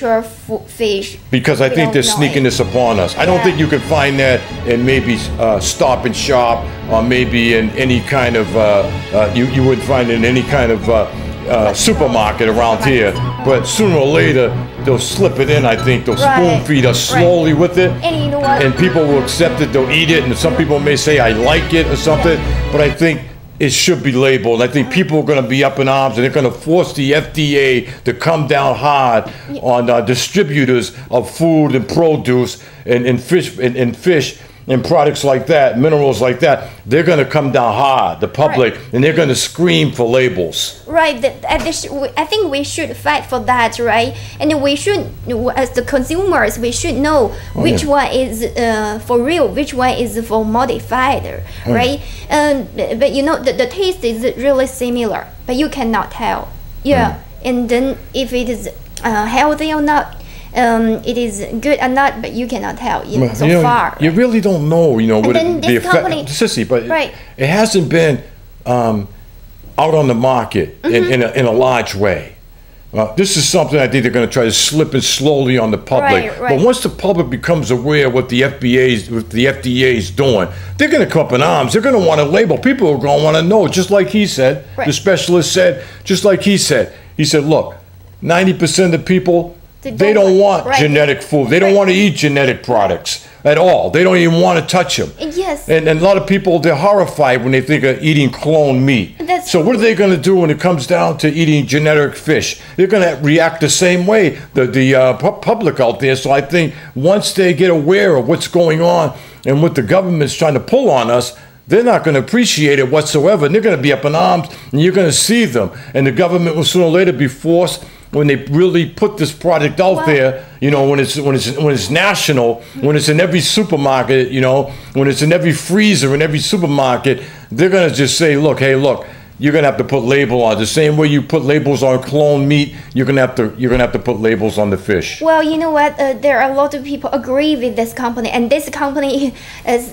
pure fish. Because I think they're sneaking this upon us. I don't think you can find that in maybe Stop and Shop, or maybe in any kind of, you would find it in any kind of supermarket around here. But sooner or later, they'll slip it in, I think. They'll spoon feed us slowly with it. And you know what? And people will accept it, they'll eat it, and some people may say, I like it or something. But I think it should be labeled. I think people are going to be up in arms, and they're going to force the FDA to come down hard on distributors of food and produce and fish and products like that, minerals like that. They're going to come down hard, the public, and they're going to scream for labels. Right. I think we should fight for that, right? And we should, as the consumers, we should know which one is for real, which one is for modified, right? But you know, the taste is really similar, but you cannot tell. Yeah. And then if it is healthy or not, it is good or not, but you cannot tell so far. You really don't know, what the effect, Sissy, but it hasn't been out on the market in a large way. This is something I think they're going to try to slip in slowly on the public. But once the public becomes aware of what the FDA is doing, they're going to come up in arms. They're going to want to label. People are going to want to know, just like he said, the specialist said, just like he said. He said, look, 90% of the people, they don't want genetic food. They don't want to eat genetic products at all. They don't even want to touch them. Yes. And a lot of people, they're horrified when they think of eating cloned meat. So what are they going to do when it comes down to eating genetic fish? They're going to react the same way, the public out there. So I think once they get aware of what's going on and what the government's trying to pull on us, they're not going to appreciate it whatsoever. And they're going to be up in arms, and you're going to see them. And the government will sooner or later be forced, when they really put this product out there, when it's national, when it's in every supermarket, when it's in every freezer in every supermarket, they're gonna just say, look, hey, look, you're gonna have to put label on. The same way you put labels on cloned meat, you're gonna have to put labels on the fish. Well, you know what? There are a lot of people agree with this company, and this company is,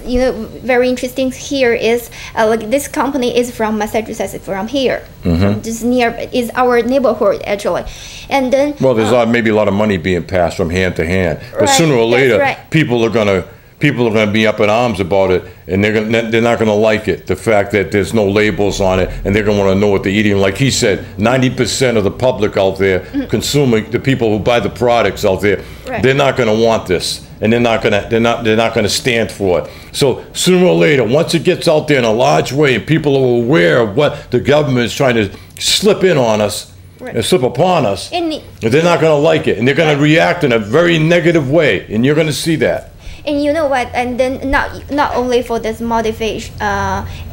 very interesting here is like this company is from Massachusetts, from here, just near is our neighborhood actually, and then there's maybe a lot of money being passed from hand to hand, but sooner or later, people are gonna be up in arms about it, and they're not gonna like it. The fact that there's no labels on it, and they're gonna want to know what they're eating. Like he said, 90% of the public out there consuming, the people who buy the products out there, they're not gonna want this, and they're not gonna stand for it. So sooner or later, once it gets out there in a large way, and people are aware of what the government is trying to slip in on us and slip upon us, they're not gonna like it, and they're gonna react in a very negative way, and you're gonna see that. And you know what? And then not only for this modified,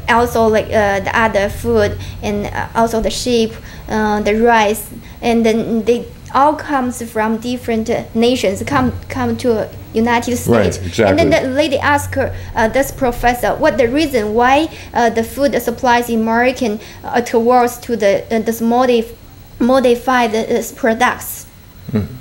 also like the other food, and also the sheep, the rice, and then they all comes from different nations, come to United States. Right, exactly. And then the lady asked her, this professor, what the reason why the food supplies in American towards to this modified products.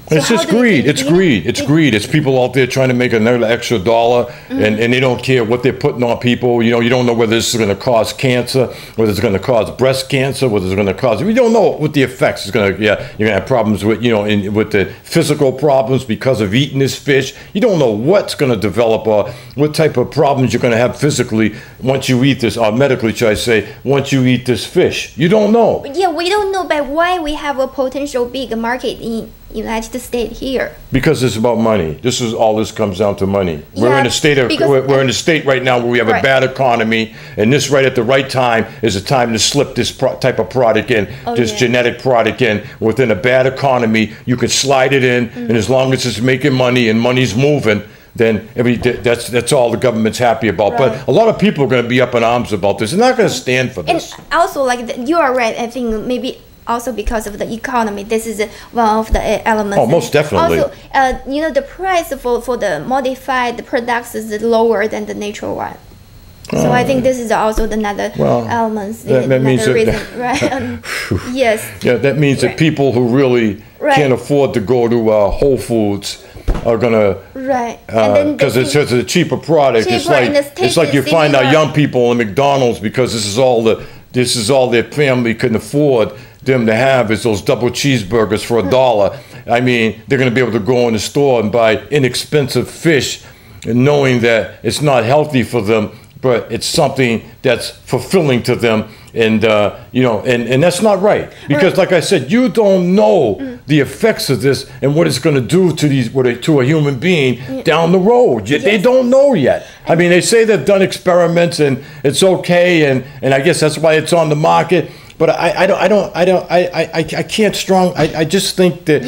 So it's just greed. It's greed. It's greed. It's people out there trying to make another extra dollar, and they don't care what they're putting on people. You don't know whether this is going to cause cancer, whether it's going to cause breast cancer, whether it's going to cause. We don't know what the effects is going to. You're going to have problems with with the physical problems because of eating this fish. You don't know what's going to develop or what type of problems you're going to have physically once you eat this, or medically, should I say, once you eat this fish. You don't know. Yeah, we don't know, but why we have a potential big market in United States here? Because it's about money. This comes down to money. We're in a state right now where we have a bad economy, and this right at the right time is a time to slip this type of product in, genetic product in. Within a bad economy, you can slide it in, and as long as it's making money and money's moving, then that's all the government's happy about. But a lot of people are going to be up in arms about this. They're not going to stand for this. And also, you are right. I think maybe also because of the economy, this is one of the elements. Oh, most definitely. Also, the price for the modified products is lower than the natural one. So I think this is also another element. That means reason, right? Yes. Yeah, that means that people who really can't afford to go to Whole Foods are gonna because it's a cheaper product. It's like you find our young people in McDonald's because this is all their family can afford. them to have is those double cheeseburgers for $1. I mean, they're going to be able to go in the store and buy inexpensive fish, and knowing that it's not healthy for them, but it's something that's fulfilling to them. And, you know, and that's not right. Because like I said, you don't know the effects of this and what it's going to do to a human being down the road. They don't know yet. I mean, they say they've done experiments and it's okay. And I guess that's why it's on the market. But I can't I just think that,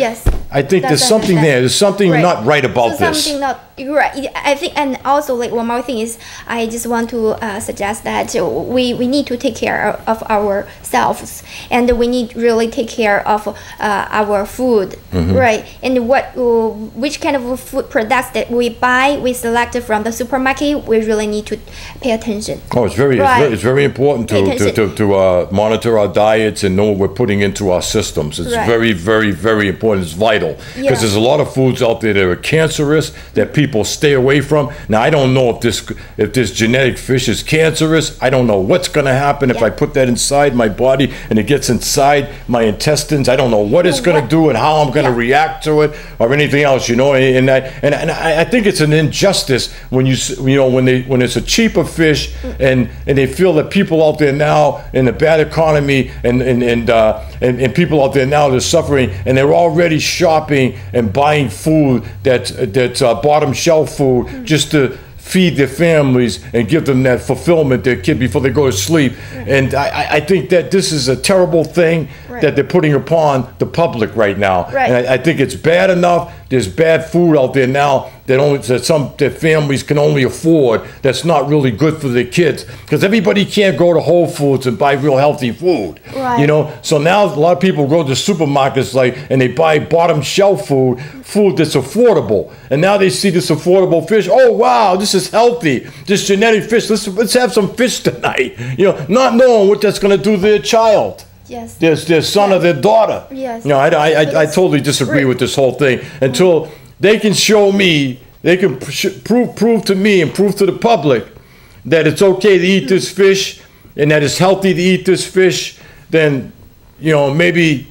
I think there's something there. There's something not right about this. Something not right. I think, and also like one more thing is, I just want to suggest that we need to take care of ourselves, and we need really take care of our food, right? And which kind of food products that we buy, we select from the supermarket. We really need to pay attention. Oh, it's very important to monitor our diets and know what we're putting into our systems. It's very, very, very important. It's vital, because there's a lot of foods out there that are cancerous that people stay away from. Now, I don't know if this genetic fish is cancerous. I don't know what's going to happen if I put that inside my body and it gets inside my intestines. I don't know what it's going to do and how I'm going to react to it or anything else, you know. And I think it's an injustice when when it's a cheaper fish and they feel that people out there now in the bad economy and people out there now that are suffering, and they're already shopping and buying food that's bottom shelf food just to feed their families and give them that fulfillment, their kid, before they go to sleep. And I think that this is a terrible thing that they're putting upon the public right now. And I think it's bad enough. There's bad food out there now that families can only afford, that's not really good for their kids, because everybody can't go to Whole Foods and buy real healthy food. You know, so now a lot of people go to supermarkets and they buy bottom shelf food that's affordable, and now they see this affordable fish. Oh wow, this is healthy, this genetic fish, let's have some fish tonight, you know, not knowing what that's going to do to their child. Their son or their daughter. You know, I totally disagree with this whole thing until they can show me, they can prove to me and prove to the public that it's okay to eat this fish and that it's healthy to eat this fish. Then, you know, maybe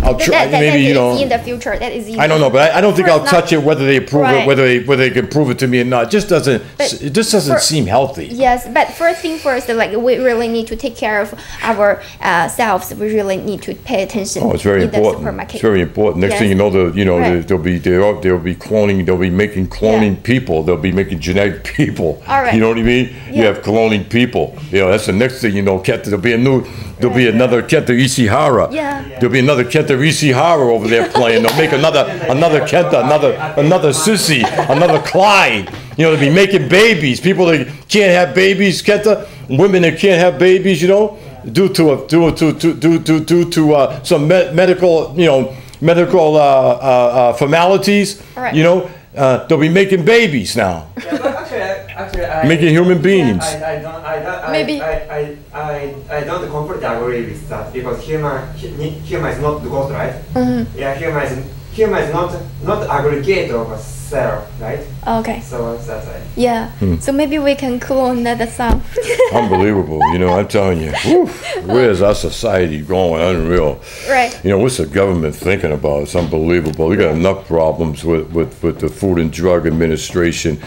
I'll try. Maybe, you know, in the future. That is. I don't know, but I don't think I'll touch it. Whether they approve it, whether they can prove it to me or not, it just doesn't seem healthy. Yes, but first thing first, like we really need to take care of our selves. We really need to pay attention. Oh, it's very important. It's very important. Next thing you know, they'll be cloning. They'll be making cloning people. They'll be making genetic people. You know what I mean? You have cloning people. You know, that's the next thing you know. There'll be another Kenta Ishihara. There'll be another Kenta Ishihara over there playing. They'll make another Kenta, another Sissy, another Clyde. You know, they'll be making babies. People that can't have babies, Kenta. Women that can't have babies, you know, due to some medical formalities. You know, they'll be making babies now. Actually, making human beings. I don't completely agree with that, because human is not the ghost, right? Yeah, human is not aggregate of a cell, right? Okay. So that's right. Yeah. So maybe we can clone another son. Unbelievable, you know. I'm telling you, where's our society going? Unreal. You know, what's the government thinking about? It's unbelievable. We got enough problems with the Food and Drug Administration.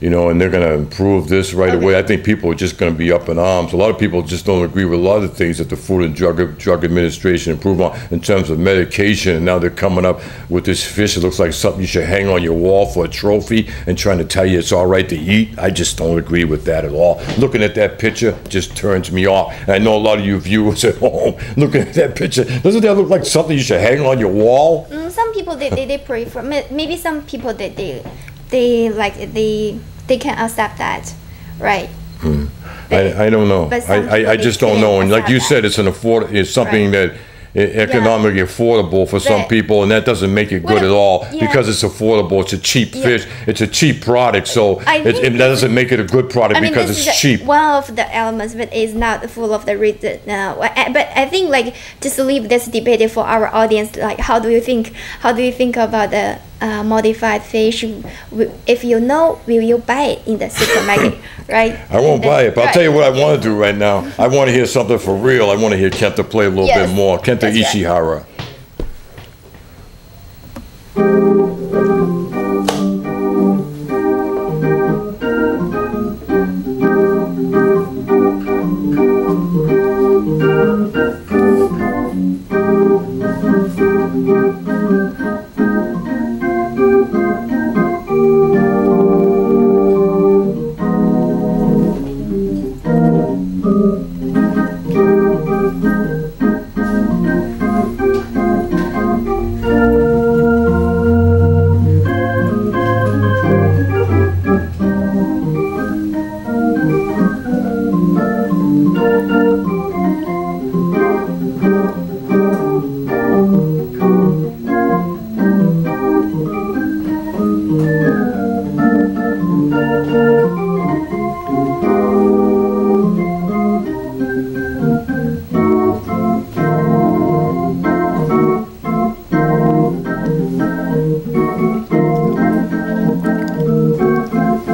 You know, and they're going to improve this right away. I think people are just going to be up in arms. A lot of people just don't agree with a lot of things that the Food and Drug Administration improve on in terms of medication. And now they're coming up with this fish. It looks like something you should hang on your wall for a trophy and trying to tell you it's all right to eat. I just don't agree with that at all. Looking at that picture just turns me off. And I know a lot of you viewers at home looking at that picture. Doesn't that look like something you should hang on your wall? Some people, they prefer. Maybe some people, they can accept that, right? I don't know. I just don't know. And like you said, it's something that economically affordable for some people, and that doesn't make it good at all because it's affordable. It's a cheap fish. It's a cheap product, so that doesn't make it a good product because it's cheap. One of the elements, but it's not full of the reason. But I think, like, just leave this debate for our audience. Like, how do you think about modified fish, if you know, will you buy it in the supermarket, right? I won't buy it, but I'll tell you what I want to do right now. I want to hear something for real. I want to hear Kenta play a little bit more. Kenta Ishihara.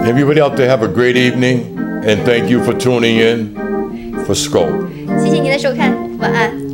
Everybody out there have a great evening, and thank you for tuning in for Scope. 谢谢您的收看，晚安。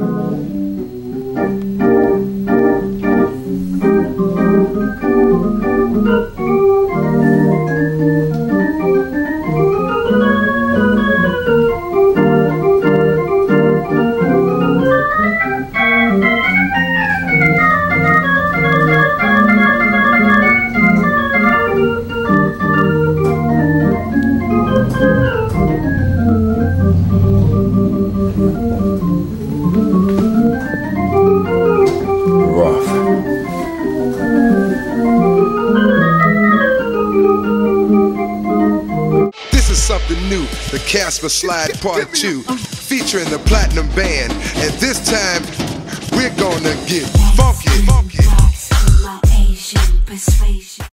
Something new, the Casper Slide Part 2, featuring the Platinum Band, and this time we're gonna get funky.